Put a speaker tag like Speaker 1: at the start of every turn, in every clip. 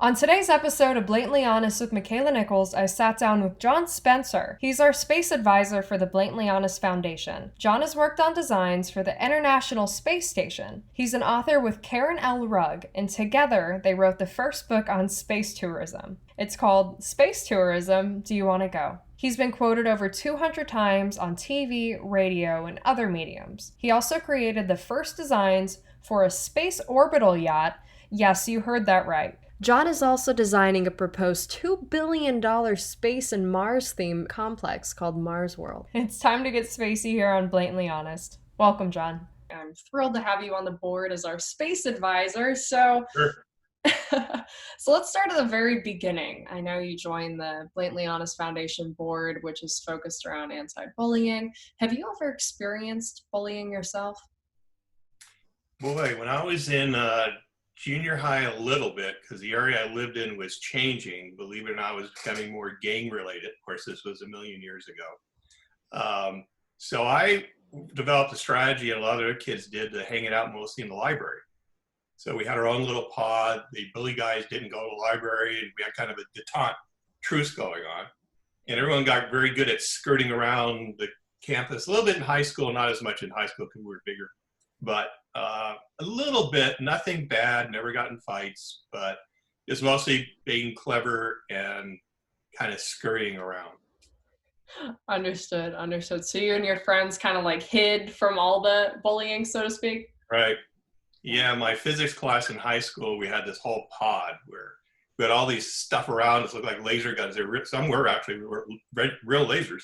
Speaker 1: On today's episode of Blatantly Honest with Makaila Nichols, I sat down with John Spencer. He's our space advisor for the Blatantly Honest Foundation. John has worked on designs for the International Space Station. He's an author with Karen L. Rugg, and together they wrote the first book on space tourism. It's called Space Tourism, Do You Want to Go? He's been quoted over 200 times on TV, radio, and other mediums. He also created the first designs for a space orbital yacht. Yes, you heard that right. John is also designing a proposed $2 billion space and Mars-themed complex called Mars World. It's time to get spacey here on Blatantly Honest. Welcome, John. I'm thrilled to have you on the board as our space advisor. So,
Speaker 2: Sure.
Speaker 1: so let's start at the very beginning. I know you joined the Blatantly Honest Foundation board, which is focused around anti-bullying. Have you ever experienced bullying yourself?
Speaker 2: Boy, when I was in junior high a little bit, because the area I lived in was changing, believe it or not, was becoming more gang related. Of course, this was a million years ago. So I developed a strategy, and a lot of other kids did, to hang it out mostly in the library. So we had our own little pod. The bully guys didn't go to the library, and we had kind of a detente truce going on. And everyone got very good at skirting around the campus, a little bit in high school, not as much in high school because we were bigger, but a little bit, nothing bad, never got in fights, but it's mostly being clever and kind of scurrying around.
Speaker 1: Understood. So you and your friends kind of like hid from all the bullying, so to speak?
Speaker 2: Right. Yeah, my physics class in high school, we had this whole pod where we had all these stuff around us, looked like laser guns. Some were actually real lasers.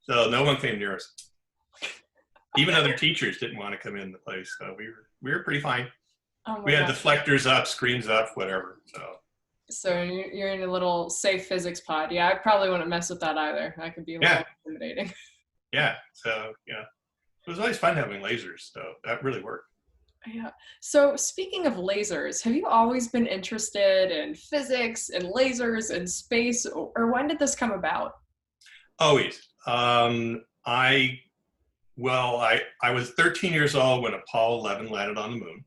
Speaker 2: So no one came near us. Even other teachers didn't want to come in the place, so we were pretty fine.
Speaker 1: Oh
Speaker 2: We had
Speaker 1: God.
Speaker 2: deflectors up, screens up, whatever.
Speaker 1: So you're in a little safe physics pod. Yeah, I probably wouldn't mess with that either. That could be a little intimidating.
Speaker 2: Yeah. So yeah, it was always fun having lasers. So that really worked.
Speaker 1: Yeah. So speaking of lasers, have you always been interested in physics and lasers and space, or when did this come about?
Speaker 2: Always. I was 13 years old when Apollo 11 landed on the moon.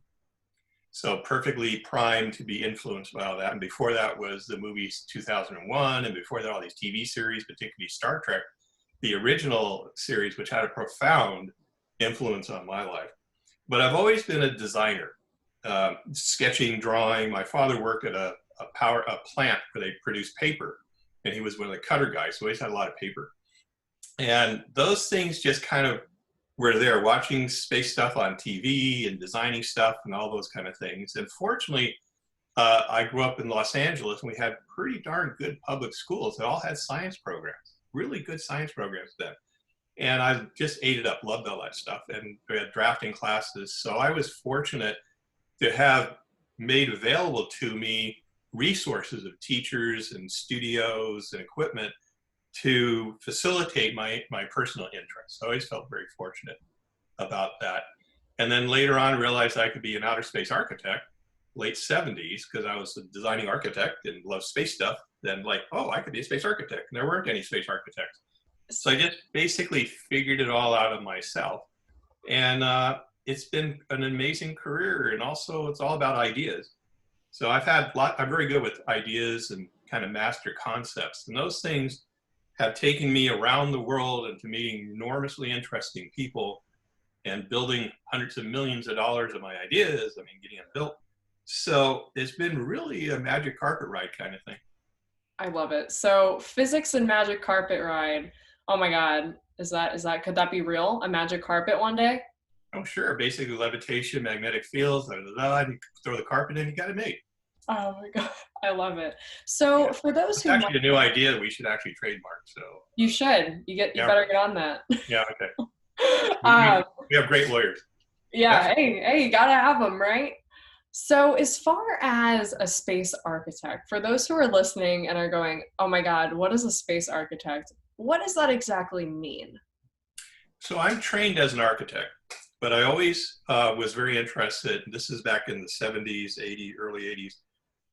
Speaker 2: So perfectly primed to be influenced by all that. And before that was the movies 2001. And before that, all these TV series, particularly Star Trek, the original series, which had a profound influence on my life. But I've always been a designer, sketching, drawing. My father worked at a plant where they produced paper. And he was one of the cutter guys, so he always had a lot of paper. And those things just kind of were there, watching space stuff on TV and designing stuff and all those kind of things. And fortunately, I grew up in Los Angeles, and we had pretty darn good public schools that all had science programs, really good science programs then. And I just ate it up, loved all that stuff. And we had drafting classes. So I was fortunate to have made available to me resources of teachers and studios and equipment to facilitate my personal interests. So I always felt very fortunate about that. And then later on realized I could be an outer space architect, late 70s, because I was a designing architect and loved space stuff. Then like, oh, I could be a space architect. And there weren't any space architects. So I just basically figured it all out of myself. And it's been an amazing career. And also it's all about ideas. So I'm very good with ideas and kind of master concepts. And those things have taken me around the world and to meeting enormously interesting people and building hundreds of millions of dollars of my ideas. I mean, getting them built. So it's been really a magic carpet ride kind of thing.
Speaker 1: I love it. So physics and magic carpet ride. Oh my God. Could that be real? A magic carpet one day?
Speaker 2: Oh, sure. Basically levitation, magnetic fields, and you throw the carpet in, you got it made.
Speaker 1: Oh my God, I love it. So
Speaker 2: Yeah.
Speaker 1: for those
Speaker 2: It's
Speaker 1: who
Speaker 2: actually a new idea that we should actually trademark. So
Speaker 1: you should, you better get on that.
Speaker 2: Yeah, okay.
Speaker 1: um,
Speaker 2: We have great lawyers.
Speaker 1: yeah, hey, you gotta have them, right? So as far as a space architect, for those who are listening and are going, oh my God, what is a space architect? What does that exactly mean?
Speaker 2: So I'm trained as an architect, but I always was very interested, this is back in the 70s, 80s, early 80s,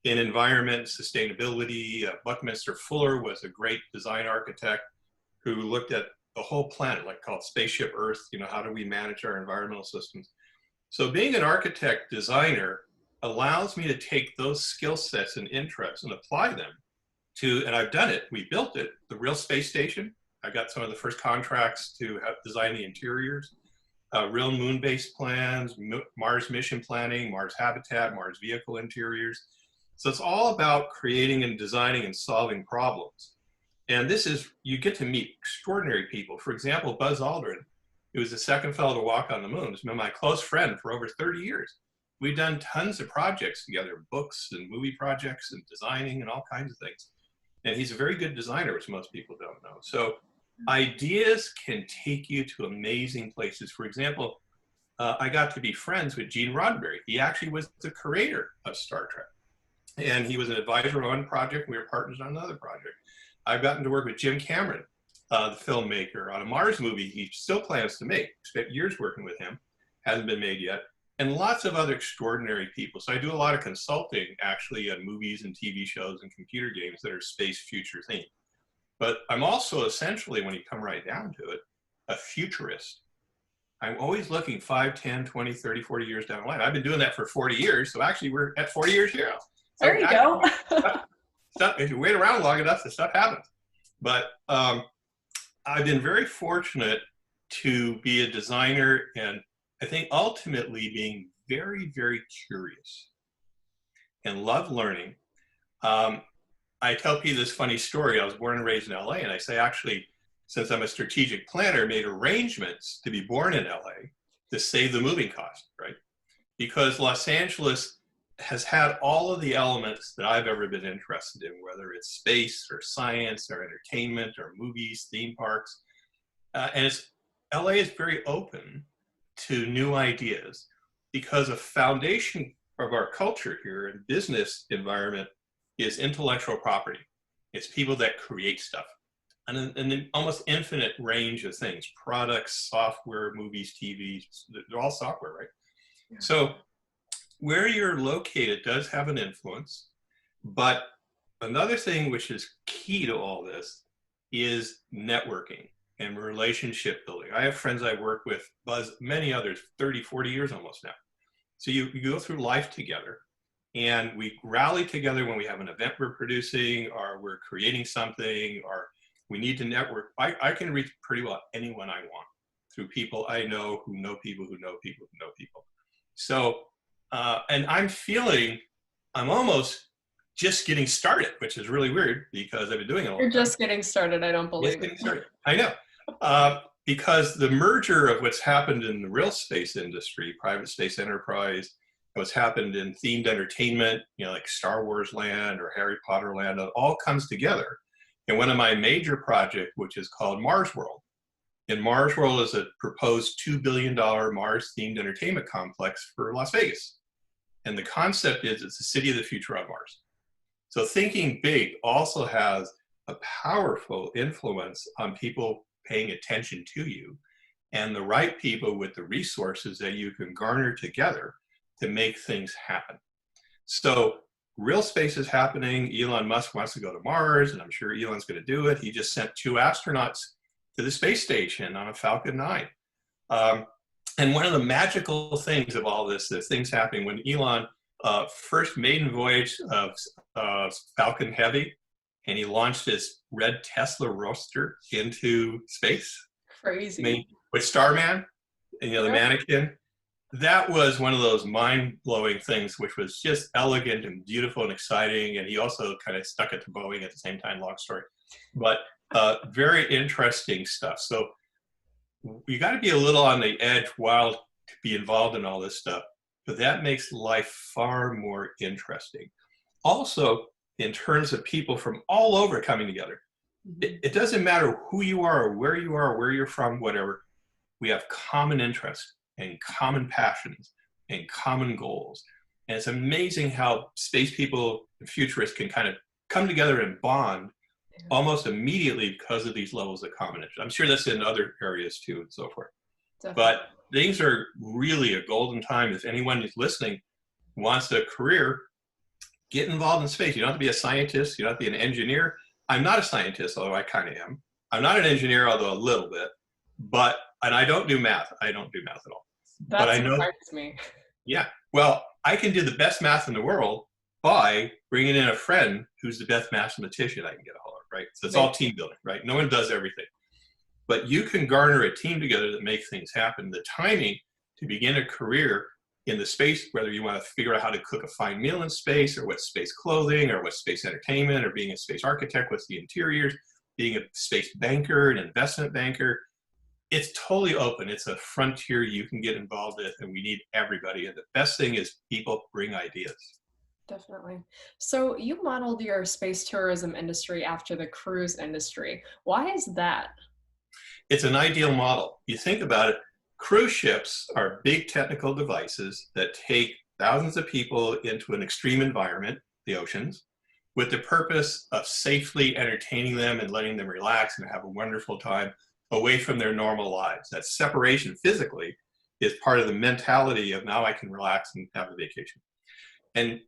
Speaker 2: in environment, sustainability. Buckminster Fuller was a great design architect who looked at the whole planet, like called Spaceship Earth, how do we manage our environmental systems? So being an architect designer, allows me to take those skill sets and interests and apply them to, and I've done it, we built it, the real space station. I got some of the first contracts to have design the interiors, real moon-based plans, Mars mission planning, Mars habitat, Mars vehicle interiors. So it's all about creating and designing and solving problems. And this is, you get to meet extraordinary people. For example, Buzz Aldrin, who was the second fellow to walk on the moon, has been my close friend for over 30 years. We've done tons of projects together, books and movie projects and designing and all kinds of things. And he's a very good designer, which most people don't know. So ideas can take you to amazing places. For example, I got to be friends with Gene Roddenberry. He actually was the creator of Star Trek. And he was an advisor on one project. We were partners on another project. I've gotten to work with Jim Cameron, the filmmaker, on a Mars movie he still plans to make. Spent years working with him. Hasn't been made yet. And lots of other extraordinary people. So I do a lot of consulting, actually, on movies and TV shows and computer games that are space future themed. But I'm also essentially, when you come right down to it, a futurist. I'm always looking 5, 10, 20, 30, 40 years down the line. I've been doing that for 40 years. So actually, we're at 40 years here. So
Speaker 1: there you go.
Speaker 2: If you wait around long enough, the stuff happens. But I've been very fortunate to be a designer, and I think ultimately being very, very curious and love learning. I tell people this funny story. I was born and raised in LA, and I say, actually, since I'm a strategic planner, made arrangements to be born in LA to save the moving cost, right? Because Los Angeles has had all of the elements that I've ever been interested in, whether it's space or science or entertainment or movies, theme parks. And LA is very open to new ideas, because a foundation of our culture here and business environment is intellectual property. It's people that create stuff, and an almost infinite range of things, products, software, movies, TVs, they're all software, right? Yeah. So where you're located does have an influence, but another thing which is key to all this is networking and relationship building. I have friends I work with, Buzz, many others, 30, 40 years almost now. So you go through life together, and we rally together when we have an event we're producing, or we're creating something, or we need to network. I can reach pretty well anyone I want through people I know who know people who know people who know people. So, and I'm feeling I'm almost just getting started, which is really weird because I've been doing it all the time.
Speaker 1: You're just getting started, I don't believe it.
Speaker 2: I know. Because the merger of what's happened in the real space industry, private space enterprise, what's happened in themed entertainment, like Star Wars land or Harry Potter land, it all comes together in one of my major projects, which is called Mars World. And Mars World is a proposed $2 billion Mars themed entertainment complex for Las Vegas. And the concept is it's the city of the future on Mars. So thinking big also has a powerful influence on people paying attention to you, and the right people with the resources that you can garner together to make things happen. So real space is happening. Elon Musk wants to go to Mars, and I'm sure Elon's going to do it. He just sent 2 astronauts to the space station on a Falcon 9. And one of the magical things of all this, the things happening when Elon first maiden voyage of Falcon Heavy, and he launched his red Tesla Roadster into space.
Speaker 1: Crazy.
Speaker 2: I mean, with Starman, and the mannequin. That was one of those mind-blowing things, which was just elegant and beautiful and exciting. And he also kind of stuck it to Boeing at the same time, long story. But very interesting stuff. So you got to be a little on the edge wild to be involved in all this stuff. But that makes life far more interesting. Also, in terms of people from all over coming together, it doesn't matter who you are or where you're from, whatever. We have common interests and common passions and common goals. And it's amazing how space people and futurists can kind of come together and bond almost immediately because of these levels of common interest. I'm sure that's in other areas too and so forth. Definitely. But things are really a golden time. If anyone who's listening wants a career, get involved in space. You don't have to be a scientist. You don't have to be an engineer. I'm not a scientist, although I kind of am. I'm not an engineer, although a little bit. And I don't do math. I don't do math at all.
Speaker 1: That surprises me.
Speaker 2: Yeah, Well, I can do the best math in the world by bringing in a friend who's the best mathematician I can get a hold of, right? So it's all team building, right? No one does everything. But you can garner a team together that makes things happen. The timing to begin a career in the space, whether you want to figure out how to cook a fine meal in space, or what's space clothing, or what's space entertainment, or being a space architect, what's the interiors, being a space banker, an investment banker, it's totally open. It's a frontier you can get involved with, and we need everybody. And the best thing is people bring ideas.
Speaker 1: Definitely. So you modeled your space tourism industry after the cruise industry. Why is that?
Speaker 2: It's an ideal model. You think about it, cruise ships are big technical devices that take thousands of people into an extreme environment, the oceans, with the purpose of safely entertaining them and letting them relax and have a wonderful time away from their normal lives. That separation physically is part of the mentality of now I can relax and have a vacation. And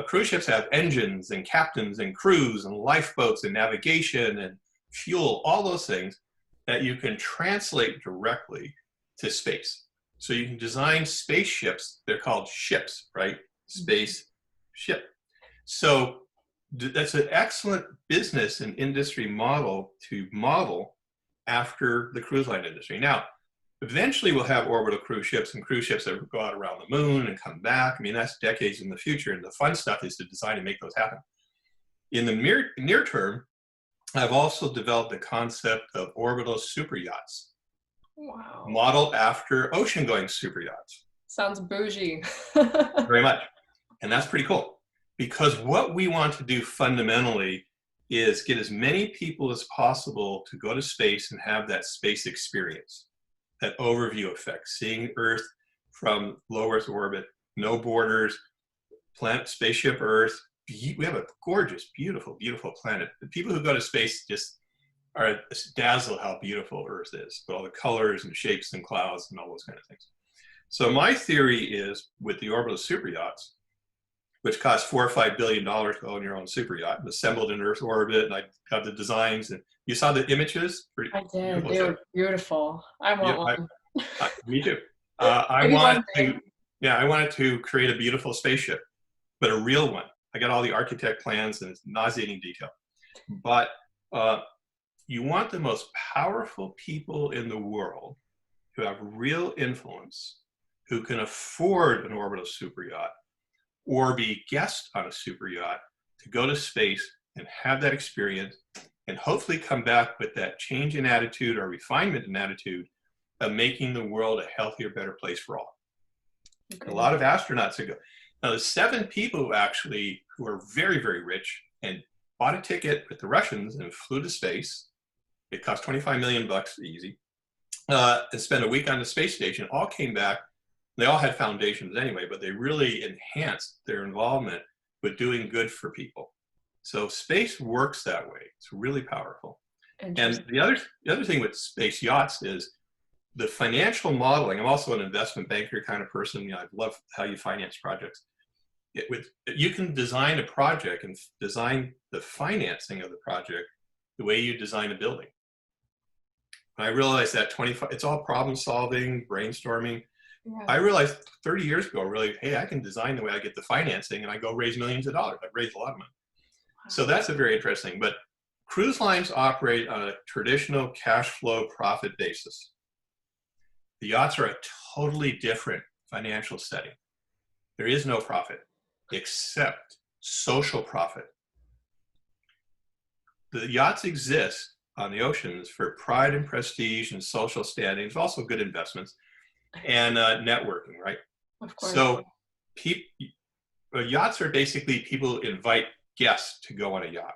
Speaker 2: cruise ships have engines and captains and crews and lifeboats and navigation and fuel, all those things that you can translate directly to space. So you can design spaceships. They're called ships, right? Space ship. So that's an excellent business and industry model to model after the cruise line industry. Now, eventually we'll have orbital cruise ships and cruise ships that go out around the moon and come back. I mean, that's decades in the future, and the fun stuff is to design and make those happen. In the near term, I've also developed the concept of orbital superyachts.
Speaker 1: Wow.
Speaker 2: Modeled after ocean-going superyachts.
Speaker 1: Sounds bougie.
Speaker 2: Very much. And that's pretty cool, because what we want to do fundamentally is get as many people as possible to go to space and have that space experience, that overview effect, seeing Earth from low Earth orbit, no borders, planet, spaceship Earth. We have a gorgeous, beautiful, beautiful planet. The people who go to space just are dazzled how beautiful Earth is, with all the colors and shapes and clouds and all those kind of things. So my theory is, with the orbital superyachts, which cost $4 or $5 billion to own your own super yacht, and assembled in Earth orbit, and I have the designs, and you saw the images?
Speaker 1: I did. They were beautiful. I want one.
Speaker 2: Me too. I wanted to create a beautiful spaceship, but a real one. I got all the architect plans, and it's nauseating detail. But you want the most powerful people in the world who have real influence, who can afford an orbital super yacht, or be guests on a super yacht, to go to space and have that experience, and hopefully come back with that change in attitude or refinement in attitude of making the world a healthier, better place for all. Okay. A lot of astronauts ago. Now, the 7 people who are very, very rich and bought a ticket with the Russians and flew to space. It cost $25 million easy, and spent a week on the space station, all came back. They all had foundations anyway, but they really enhanced their involvement with doing good for people. So space works that way. It's really powerful. And the other thing with space yachts is the financial modeling. I'm also an investment banker kind of person. You know, I love how you finance projects. You can design a project and design the financing of the project the way you design a building. I realized that it's all problem solving, brainstorming. Yeah. I realized 30 years ago, really, hey, I can design the way I get the financing, and I go raise millions of dollars. I've raised a lot of money. Wow. So that's a very interesting. But cruise lines operate on a traditional cash flow profit basis. The yachts are a totally different financial setting. There is no profit except social profit. The yachts exist on the oceans for pride and prestige and social standing. There's also good investments and networking, right?
Speaker 1: Of course.
Speaker 2: So yachts are basically people who invite guests to go on a yacht.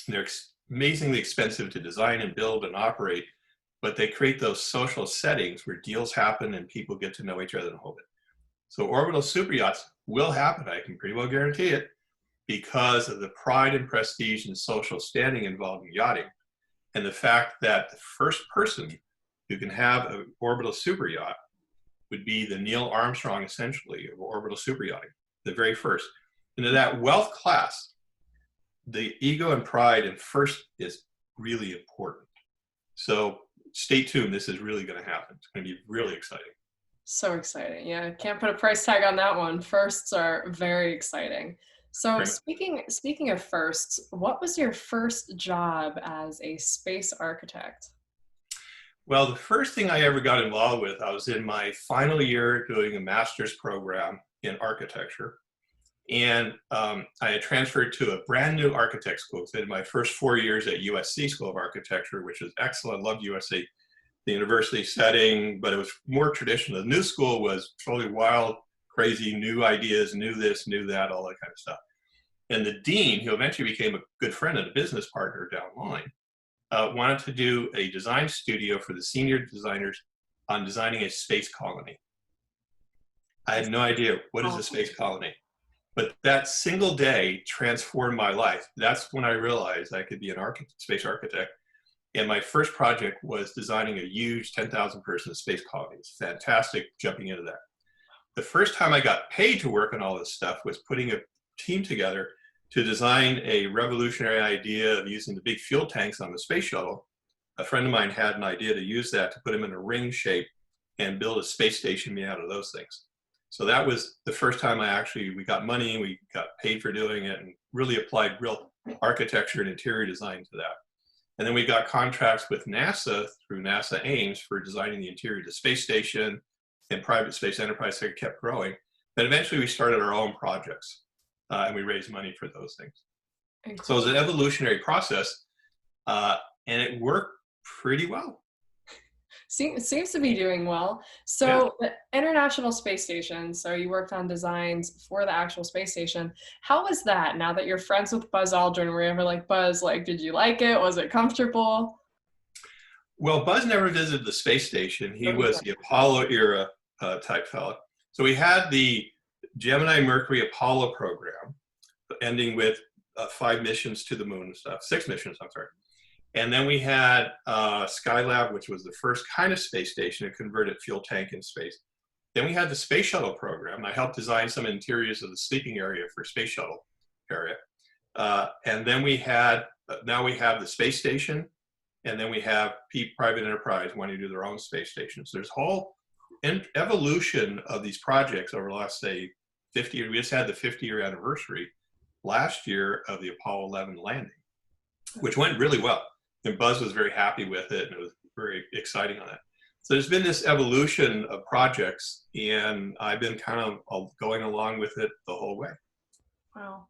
Speaker 2: They're amazingly expensive to design and build and operate, but they create those social settings where deals happen and people get to know each other and hold it. So orbital superyachts will happen, I can pretty well guarantee it, because of the pride and prestige and social standing involved in yachting, and the fact that the first person who can have an orbital super yacht would be the Neil Armstrong, essentially, of orbital super yachting, the very first. And in that wealth class, the ego and pride and first is really important. So stay tuned. This is really going to happen. It's going to be really exciting.
Speaker 1: So exciting. Yeah, can't put a price tag on that one. Firsts are very exciting. So
Speaker 2: Right.
Speaker 1: speaking of firsts, what was your first job as a space architect?
Speaker 2: Well, the first thing I ever got involved with, I was in my final year doing a master's program in architecture. And I had transferred to a brand new architect school. So I did my first 4 years at USC School of Architecture, which is excellent. Loved USC, the university setting, but it was more traditional. The new school was totally wild, crazy, new ideas, new this, new that, all that kind of stuff. And the dean, who eventually became a good friend and a business partner down the line, wanted to do a design studio for the senior designers on designing a space colony. I had no idea what is a space colony, but that single day transformed my life. That's when I realized I could be an space architect. And my first project was designing a huge 10,000 person space colony. It's fantastic jumping into that. The first time I got paid to work on all this stuff was putting a team together to design a revolutionary idea of using the big fuel tanks on the space shuttle. A friend of mine had an idea to use that to put them in a ring shape and build a space station made out of those things. So that was the first time we got money, we got paid for doing it, and really applied real architecture and interior design to that. And then we got contracts with NASA through NASA Ames for designing the interior of the space station and private space enterprise that kept growing. But eventually we started our own projects and we raised money for those things. So it was an evolutionary process and it worked pretty well.
Speaker 1: Seems to be doing well. So the International Space Station, so you worked on designs for the actual space station. How was that now that you're friends with Buzz Aldrin? Were you ever like, Buzz, like, did you like it? Was it comfortable?
Speaker 2: Well, Buzz never visited the space station. He was the Apollo era type fellow. So we had the Gemini Mercury Apollo program ending with 5 missions to the moon and stuff, 6 missions, I'm sorry. And then we had Skylab, which was the first kind of space station, a converted fuel tank in space. Then we had the space shuttle program. I helped design some interiors of the sleeping area for space shuttle area. And then we had, now we have the space station, and then we have private enterprise wanting to do their own space stations. There's whole evolution of these projects over the last, say, 50 years. We just had the 50-year anniversary last year of the Apollo 11 landing, which went really well. And Buzz was very happy with it, and it was very exciting on that. So there's been this evolution of projects, and I've been kind of going along with it the whole way.
Speaker 1: Wow.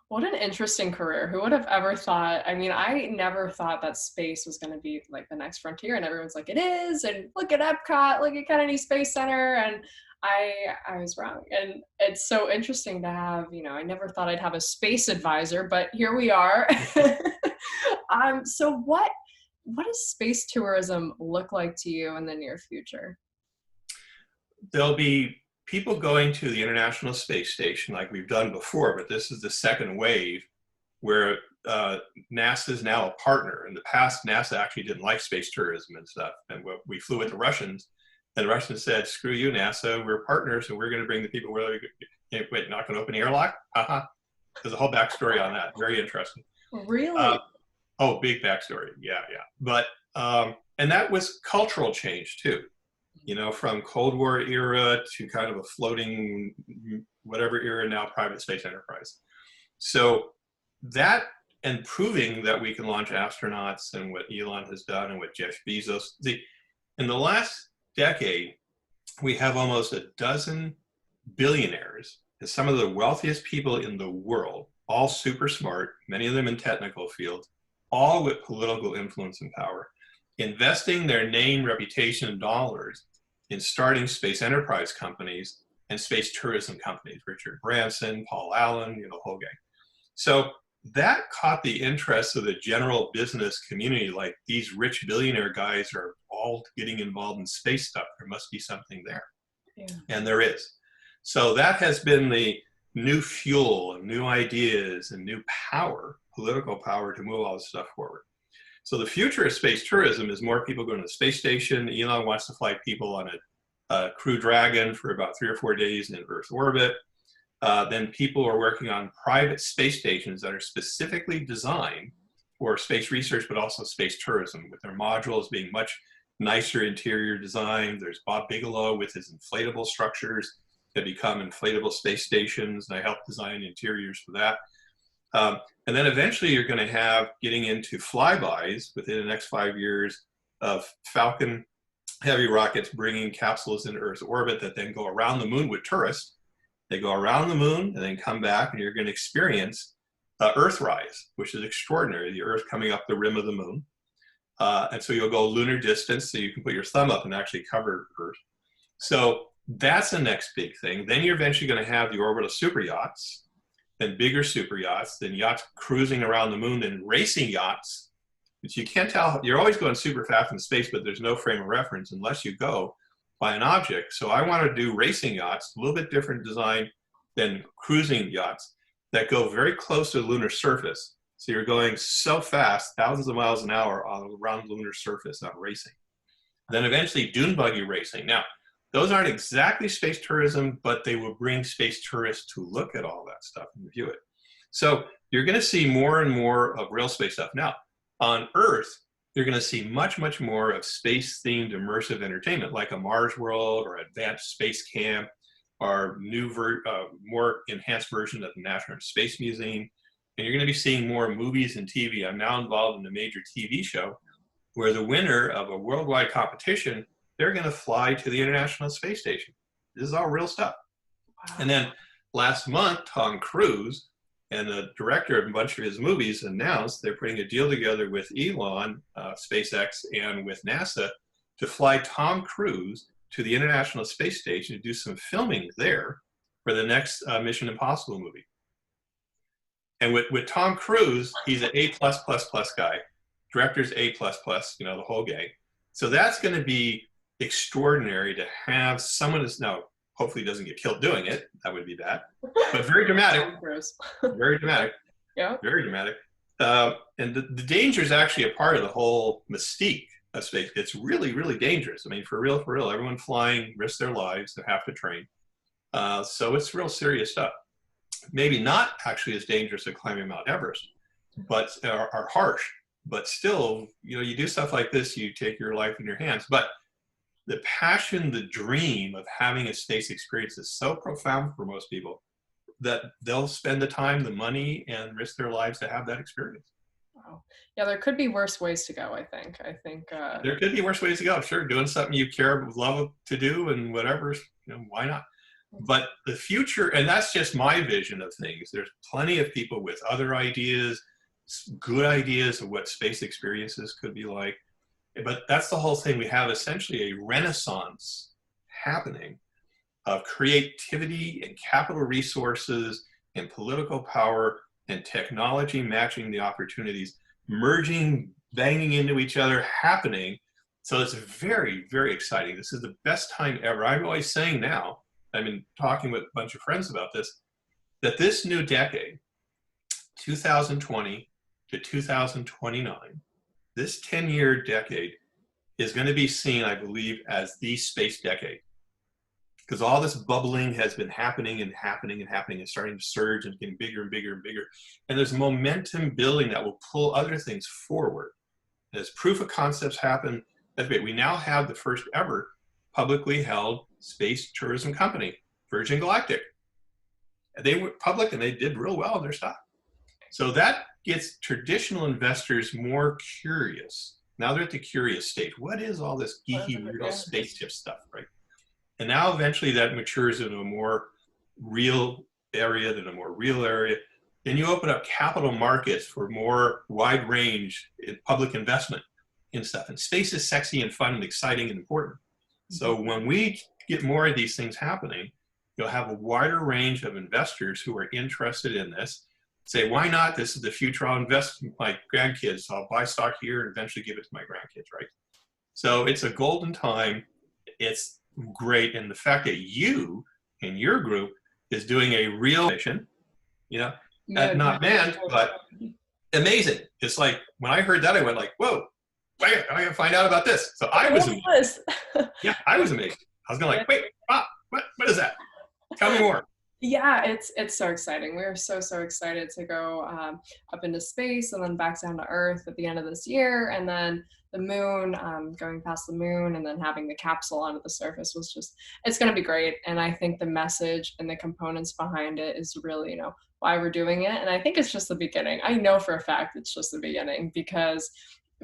Speaker 1: What an interesting career. Who would have ever thought? I mean, I never thought that space was going to be like the next frontier, and everyone's like, it is, and look at Epcot, look at Kennedy Space Center, and I was wrong. And it's so interesting to have, I never thought I'd have a space advisor, but here we are. So what does space tourism look like to you in the near future?
Speaker 2: There'll be people going to the International Space Station like we've done before, but this is the second wave where NASA is now a partner. In the past, NASA actually didn't like space tourism and stuff. And we flew with the Russians, and the Russians said, screw you, NASA, we're partners, and we're going to bring the people where they wait, not going to open the airlock? There's a whole backstory on that. Very interesting.
Speaker 1: Really?
Speaker 2: Oh, big backstory. Yeah. But, and that was cultural change too. From Cold War era to kind of a floating, whatever era now, private space enterprise. So that, and proving that we can launch astronauts, and what Elon has done and what Jeff Bezos, in the last decade, we have almost a dozen billionaires, and some of the wealthiest people in the world, all super smart, many of them in technical fields, all with political influence and power, investing their name, reputation, and dollars in starting space enterprise companies and space tourism companies, Richard Branson, Paul Allen, the whole gang. So that caught the interest of the general business community, like these rich billionaire guys are all getting involved in space stuff. There must be something there. Yeah. And there is. So that has been the new fuel and new ideas and new power, political power, to move all this stuff forward. So the future of space tourism is more people going to the space station. Elon wants to fly people on a Crew Dragon for about 3 or 4 days in Earth orbit. Then people are working on private space stations that are specifically designed for space research, but also space tourism, with their modules being much nicer interior design. There's Bob Bigelow with his inflatable structures that become inflatable space stations, and I helped design interiors for that. And then eventually you're going to have getting into flybys within the next 5 years of Falcon heavy rockets bringing capsules into Earth's orbit that then go around the moon with tourists. They go around the moon and then come back, and you're going to experience Earthrise, which is extraordinary, the Earth coming up the rim of the moon. And so you'll go lunar distance, so you can put your thumb up and actually cover Earth. So that's the next big thing. Then you're eventually going to have the orbital superyachts, then bigger superyachts, then yachts cruising around the moon, and racing yachts, which you can't tell. You're always going super fast in space, but there's no frame of reference unless you go by an object. So I want to do racing yachts, a little bit different design than cruising yachts, that go very close to the lunar surface. So you're going so fast, thousands of miles an hour around the lunar surface, not racing. Then eventually dune buggy racing. Now, those aren't exactly space tourism, but they will bring space tourists to look at all that stuff and view it. So you're going to see more and more of real space stuff. Now, on Earth, you're going to see much, much more of space-themed immersive entertainment, like a Mars World or Advanced Space Camp, or more enhanced version of the National Space Museum. And you're going to be seeing more movies and TV. I'm now involved in a major TV show where the winner of a worldwide competition, they're going to fly to the International Space Station. This is all real stuff. Wow. And then last month, Tom Cruise and the director of a bunch of his movies announced they're putting a deal together with Elon, SpaceX, and with NASA to fly Tom Cruise to the International Space Station to do some filming there for the next Mission Impossible movie. And with Tom Cruise, he's an A+++ guy. Director's A++, you know, the whole gang. So that's going to be extraordinary to have someone that's now hopefully doesn't get killed doing it. That would be bad, but very dramatic. Very dramatic. Yeah. Very dramatic. And the danger is actually a part of the whole mystique of space. It's really, really dangerous. I mean, for real, everyone flying risks their lives. They have to train. So it's real serious stuff. Maybe not actually as dangerous as climbing Mount Everest, but are harsh. But still, you know, you do stuff like this, you take your life in your hands. But the passion, the dream of having a space experience is so profound for most people that they'll spend the time, the money, and risk their lives to have that experience.
Speaker 3: Wow. Yeah, there could be worse ways to go, I think.
Speaker 2: There could be worse ways to go, sure. Doing something you care, love to do, and whatever, you know, why not? But the future, and that's just my vision of things. There's plenty of people with other ideas, good ideas of what space experiences could be like. But that's the whole thing. We have essentially a renaissance happening of creativity and capital resources and political power and technology matching the opportunities, merging, banging into each other, happening. So it's very, very exciting. This is the best time ever. I'm always saying now, I've been talking with a bunch of friends about this, that this new decade, 2020 to 2029, this 10-year decade is going to be seen, I believe, as the space decade. Because all this bubbling has been happening and happening and happening and starting to surge and getting bigger and bigger and bigger. And there's momentum building that will pull other things forward. As proof of concepts happen, that's great. We now have the first ever publicly held space tourism company, Virgin Galactic. They were public and they did real well in their stock. So that gets traditional investors more curious. Now they're at the curious stage. What is all this geeky, weirdo spaceship stuff, right? And now eventually that matures into a more real area, then a more real area. Then you open up capital markets for more wide range public investment in stuff. And space is sexy and fun and exciting and important. So when we get more of these things happening, you'll have a wider range of investors who are interested in this. Say, why not? This is the future. I'll invest in my grandkids. I'll buy stock here and eventually give it to my grandkids, right? So it's a golden time. It's great. And the fact that you and your group is doing a real mission, you know, not manned, but amazing. It's like, when I heard that, I went like, whoa, I gotta find out about this. So I was amazed. Yeah, I was amazed. I was going like, wait, what is that? Tell me more.
Speaker 3: Yeah, it's so exciting. We're so excited to go up into space and then back down to Earth at the end of this year, and then the moon, going past the moon, and then having the capsule onto the surface was just it's going to be great. And I think the message and the components behind it is really, why we're doing it. And I think it's just the beginning. I know for a fact it's just the beginning because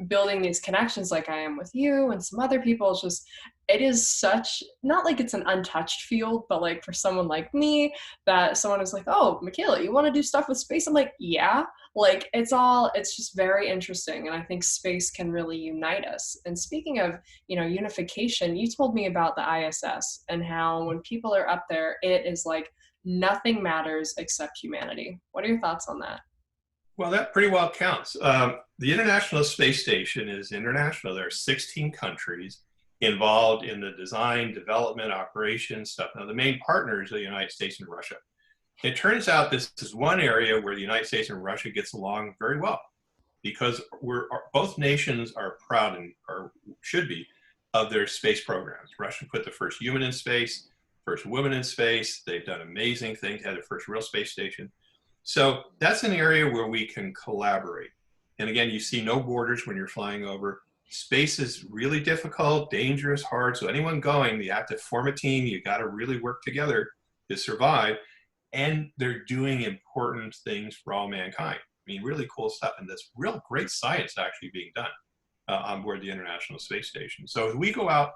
Speaker 3: building these connections like I am with you and some other people, it's just it is such not like it's an untouched field, but like for someone like me, that someone is like, oh, Makaila, you want to do stuff with space? I'm like, yeah. Like it's just very interesting. And I think space can really unite us. And speaking of, unification, you told me about the ISS and how when people are up there, it is like nothing matters except humanity. What are your thoughts on that?
Speaker 2: Well, that pretty well counts. The International Space Station is international. There are 16 countries involved in the design, development, operations stuff. Now, the main partners are the United States and Russia. It turns out this is one area where the United States and Russia gets along very well because both nations are proud or should be of their space programs. Russia put the first human in space, first woman in space. They've done amazing things, had the first real space station. So that's an area where we can collaborate. And again, you see no borders when you're flying over. Space is really difficult, dangerous, hard. So anyone going, you have to form a team. You got to really work together to survive. And they're doing important things for all mankind. I mean, really cool stuff. And there's real great science actually being done on board the International Space Station. So if we go out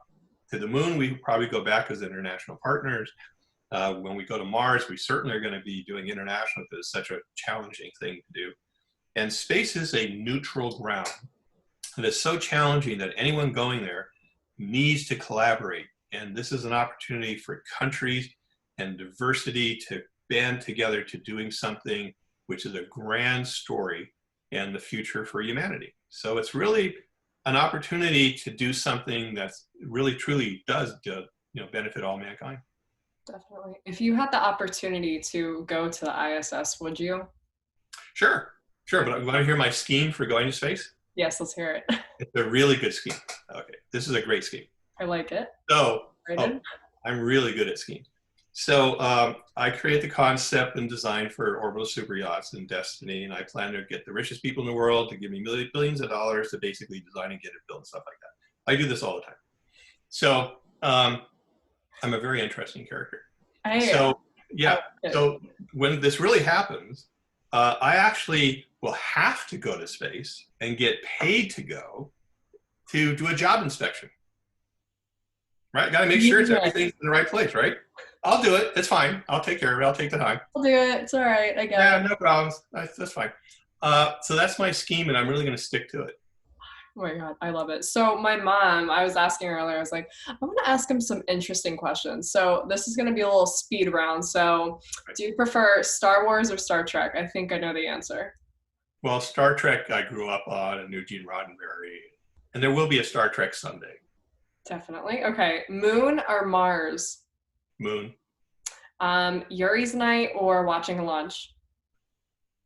Speaker 2: to the moon, we probably go back as international partners. When we go to Mars, we certainly are going to be doing international because it's such a challenging thing to do. And space is a neutral ground. And it's so challenging that anyone going there needs to collaborate. And this is an opportunity for countries and diversity to band together to doing something which is a grand story and the future for humanity. So it's really an opportunity to do something that's really truly does benefit all mankind.
Speaker 3: Definitely. If you had the opportunity to go to the ISS, would you?
Speaker 2: Sure. But you want to hear my scheme for going to space?
Speaker 3: Yes, let's hear it.
Speaker 2: It's a really good scheme. Okay, this is a great scheme.
Speaker 3: I like it.
Speaker 2: So, I'm really good at schemes. So I create the concept and design for Orbital Superyachts and Destiny, and I plan to get the richest people in the world to give me billions of dollars to basically design and get it built and stuff like that. I do this all the time. So I'm a very interesting character. So when this really happens, I actually will have to go to space and get paid to go to do a job inspection. Right? Got to make sure everything's in the right place, right? I'll do it. It's fine. I'll take care of it. I'll take the time.
Speaker 3: I'll do it. It's all right. I got it.
Speaker 2: Yeah, no problems. That's fine. So that's my scheme, and I'm really going to stick to it.
Speaker 3: Oh my God, I love it. So my mom, I was asking earlier, I was like, I want to ask him some interesting questions. So this is going to be a little speed round. So do you prefer Star Wars or Star Trek? I think I know the answer.
Speaker 2: Well, Star Trek I grew up on, and Eugene Roddenberry, and there will be a Star Trek someday.
Speaker 3: Definitely. Okay, Moon or Mars?
Speaker 2: Moon.
Speaker 3: Yuri's Night or watching a launch?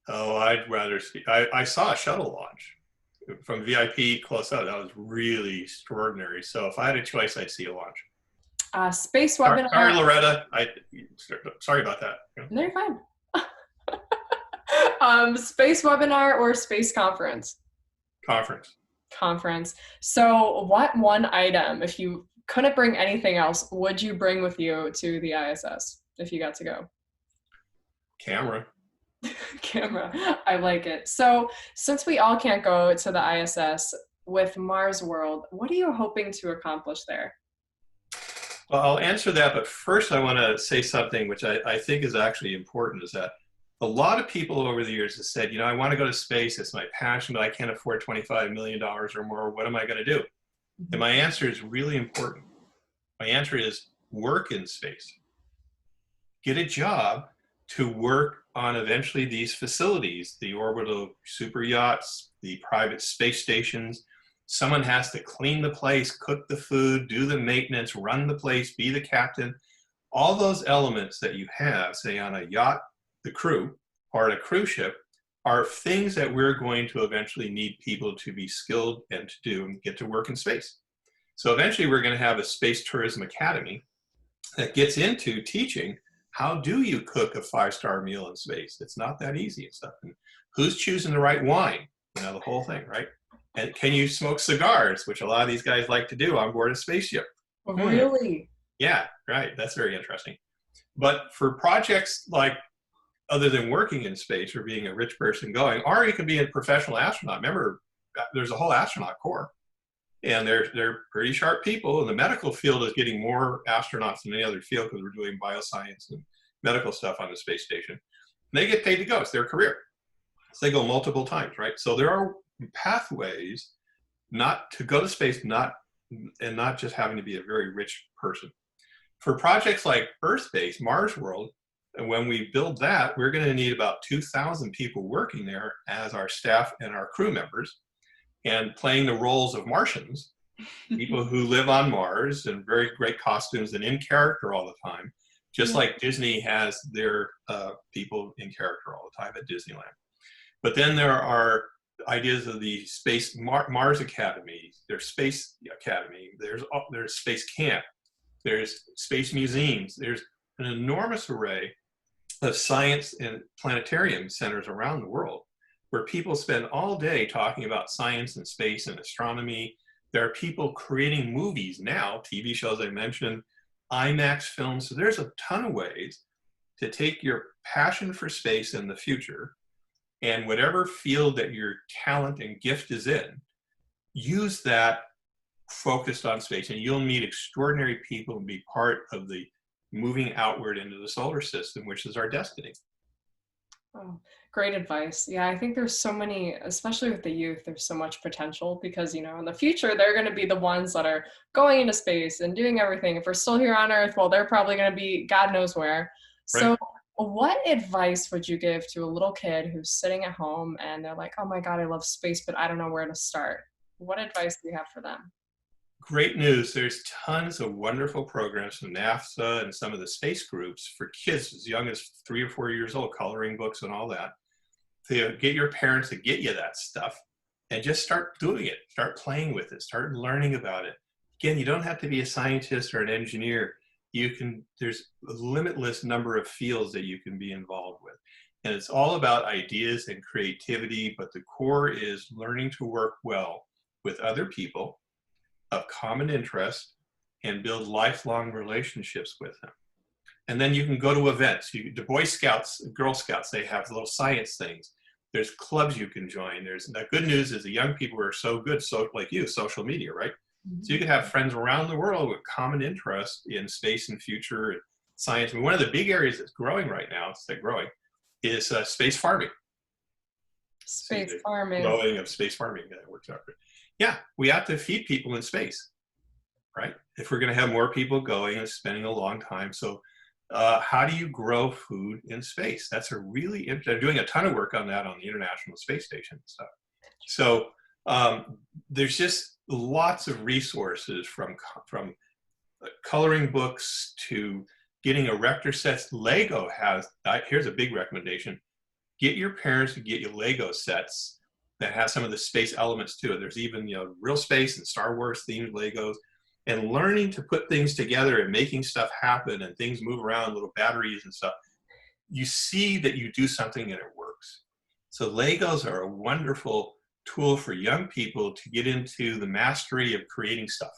Speaker 2: Oh, I'd rather see. I saw a shuttle launch from VIP close up. That was really extraordinary. So if I had a choice, I'd see a launch.
Speaker 3: Space webinar.
Speaker 2: Sorry, Loretta. Sorry about that.
Speaker 3: No, you're fine. Space webinar or space conference? Conference. So what one item, if you couldn't bring anything else, would you bring with you to the ISS if you got to go?
Speaker 2: Camera.
Speaker 3: I like it. So since we all can't go to the ISS, with Mars World, what are you hoping to accomplish there?
Speaker 2: Well, I'll answer that, but first I want to say something which I think is actually important, is that a lot of people over the years have said, I want to go to space, it's my passion, but I can't afford $25 million or more. What am I going to do? And my answer is really important. My answer is work in space. Get a job to work on eventually these facilities, the orbital superyachts, the private space stations. Someone has to clean the place, cook the food, do the maintenance, run the place, be the captain. All those elements that you have, say on a yacht, the crew, or at a cruise ship, are things that we're going to eventually need people to be skilled and to do and get to work in space. So eventually we're going to have a space tourism academy that gets into teaching how do you cook a 5-star meal in space? It's not that easy and stuff. And who's choosing the right wine? You know, the whole thing, right? And can you smoke cigars, which a lot of these guys like to do on board a spaceship?
Speaker 3: Really?
Speaker 2: Yeah, right. That's very interesting. But for projects like, other than working in space or being a rich person going, or you can be a professional astronaut. Remember, there's a whole astronaut corps, and they're pretty sharp people. And the medical field is getting more astronauts than any other field because we're doing bioscience and medical stuff on the space station. And they get paid to go. It's their career. So they go multiple times, right? So there are pathways not to go to space, not just having to be a very rich person. For projects like Earth-based, Mars World, and when we build that, we're going to need about 2,000 people working there as our staff and our crew members, and playing the roles of Martians, people who live on Mars in very great costumes and in character all the time, just like Disney has their people in character all the time at Disneyland. But then there are ideas of the Mars Academy, there's Space Academy, there's Space Camp, there's space museums, there's an enormous array of science and planetarium centers around the world where people spend all day talking about science and space and astronomy. There are people creating movies now, TV shows I mentioned, IMAX films. So there's a ton of ways to take your passion for space in the future and whatever field that your talent and gift is in, use that focused on space, and you'll meet extraordinary people and be part of the moving outward into the solar system, which is our destiny.
Speaker 3: Oh, great advice. Yeah, I think there's so many, especially with the youth, there's so much potential because, you know, in the future, they're going to be the ones that are going into space and doing everything. If we're still here on Earth, well, they're probably going to be God knows where. So what advice would you give to a little kid who's sitting at home and they're like, oh my God, I love space, but I don't know where to start? What advice do you have for them?
Speaker 2: Great news. There's tons of wonderful programs from NASA and some of the space groups for kids as young as 3 or 4 years old, coloring books and all that. To get your parents to get you that stuff and just start doing it. Start playing with it. Start learning about it. Again, you don't have to be a scientist or an engineer. There's a limitless number of fields that you can be involved with. And it's all about ideas and creativity, but the core is learning to work well with other people of common interest and build lifelong relationships with them. And then you can go to events. The Boy Scouts, Girl Scouts, they have little science things. There's clubs you can join. The good news is the young people are so good, so like you, social media, right? Mm-hmm. So you can have friends around the world with common interest in space and future and science. And one of the big areas that's growing right now, is space farming.
Speaker 3: Space farming.
Speaker 2: Growing of space farming that works out. Yeah, we have to feed people in space, right? If we're going to have more people going and spending a long time. So how do you grow food in space? That's a really interesting, they're doing a ton of work on that on the International Space Station and stuff. So there's just lots of resources from coloring books to getting erector sets. Lego has, here's a big recommendation. Get your parents to get you Lego sets that has some of the space elements to it. There's even, real space and Star Wars themed Legos, and learning to put things together and making stuff happen and things move around, little batteries and stuff. You see that you do something and it works. So Legos are a wonderful tool for young people to get into the mastery of creating stuff.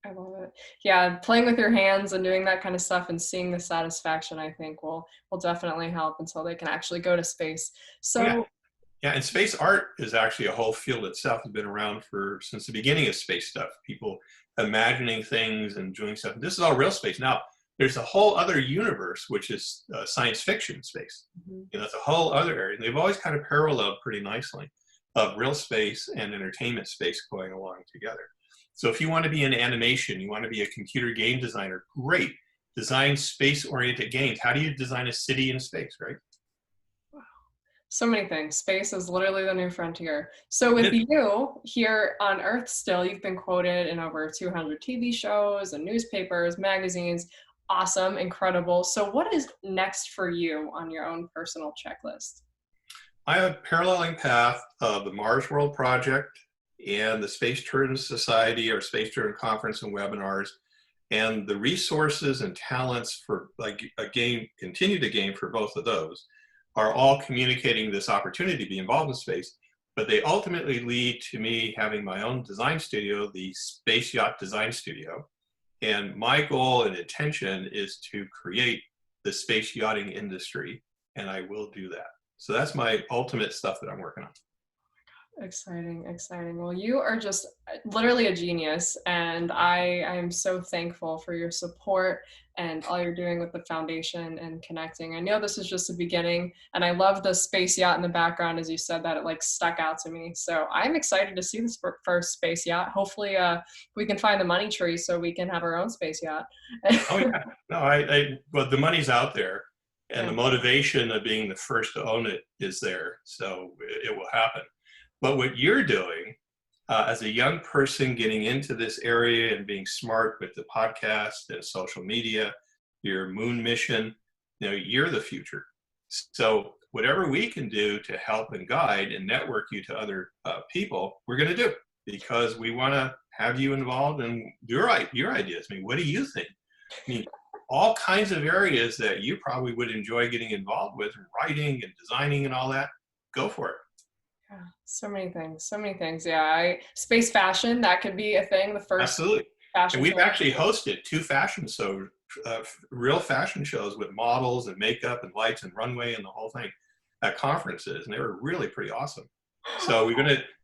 Speaker 3: I love it. Yeah, playing with your hands and doing that kind of stuff and seeing the satisfaction, I think will definitely help until they can actually go to space. So.
Speaker 2: Yeah, and space art is actually a whole field itself. It's been around since the beginning of space stuff. People imagining things and doing stuff. This is all real space. Now, there's a whole other universe, which is science fiction space. Mm-hmm. It's a whole other area. They've always kind of paralleled pretty nicely of real space and entertainment space going along together. So if you want to be in animation, you want to be a computer game designer, great. Design space-oriented games. How do you design a city in space, right?
Speaker 3: So many things. Space is literally the new frontier. So with you here on Earth still, you've been quoted in over 200 TV shows and newspapers, magazines. Awesome, incredible. So what is next for you on your own personal checklist?
Speaker 2: I have a paralleling path of the Mars World Project and the Space Tourism Society or Space Tourism Conference and webinars. And the resources and talents for continue to gain for both of those are all communicating this opportunity to be involved in space, but they ultimately lead to me having my own design studio, the Space Yacht Design Studio. And my goal and intention is to create the space yachting industry, and I will do that. So that's my ultimate stuff that I'm working on.
Speaker 3: Exciting, exciting. Well, you are just literally a genius, and I am so thankful for your support and all you're doing with the foundation and connecting. I know this is just the beginning, and I love the space yacht in the background, as you said that it like stuck out to me. So I'm excited to see this first space yacht. Hopefully we can find the money tree so we can have our own space yacht.
Speaker 2: Oh yeah, no, well, the money's out there, and
Speaker 3: Yeah.
Speaker 2: the motivation of being the first to own it is there, so it will happen. But what you're doing as a young person getting into this area and being smart with the podcast and social media, your moon mission, you're the future. So whatever we can do to help and guide and network you to other people, we're going to do, because we want to have you involved in your ideas. I mean, what do you think? I mean, all kinds of areas that you probably would enjoy getting involved with, writing and designing and all that. Go for it.
Speaker 3: Yeah, so many things. Yeah, space fashion, that could be a thing. The first
Speaker 2: Absolutely.
Speaker 3: fashion.
Speaker 2: And we've
Speaker 3: show.
Speaker 2: actually hosted 2 fashion shows, real fashion shows with models and makeup and lights and runway and the whole thing at conferences, and they were really pretty awesome. So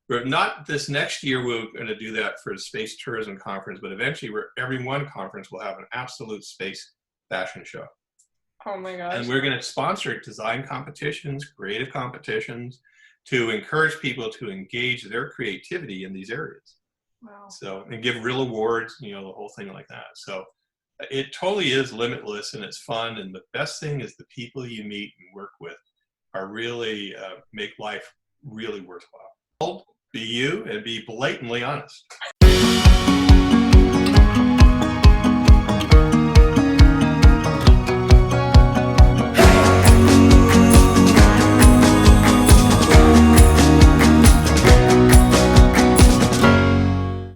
Speaker 2: we're not this next year, we're going to do that for the Space Tourism Conference, but eventually every one conference will have an absolute space fashion show.
Speaker 3: Oh my gosh.
Speaker 2: And we're going to sponsor design competitions, creative competitions, to encourage people to engage their creativity in these areas.
Speaker 3: Wow.
Speaker 2: So, and give real awards, the whole thing like that. So it totally is limitless, and it's fun. And the best thing is the people you meet and work with are really make life really worthwhile. Be you and be blatantly honest.